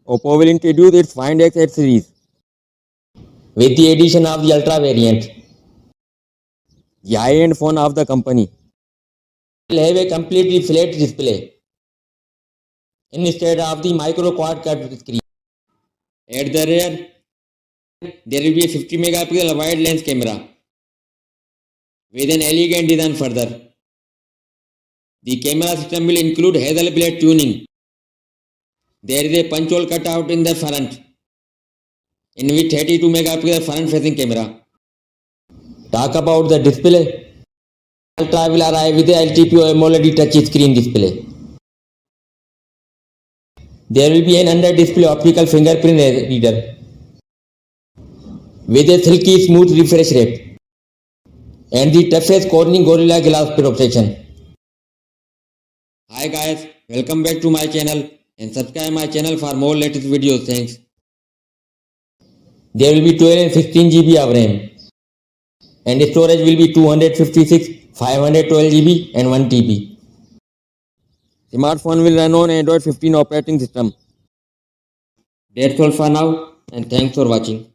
Oppo will introduce its Find X8 series with the addition of the Ultra variant, the high-end phone of the company. It will have a completely flat display instead of the micro quad cut screen. At the rear, there will be a 50 megapixel wide lens camera with an elegant design further. The camera system will include Hasselblad tuning. There is a punch hole cutout in the front, in which 32 megapixel front facing camera. Talk about the display. Ultra will arrive with a LTPO AMOLED touch screen display. There will be an under-display optical fingerprint reader with a silky smooth refresh rate and the toughest Corning Gorilla Glass protection. Hi guys, welcome back to my channel and subscribe my channel for more latest videos. Thanks. There will be 12 and 16 GB of RAM and storage will be 256, 512 GB and 1 TB. Smartphone will run on Android 15 operating system. That's all for now and thanks for watching.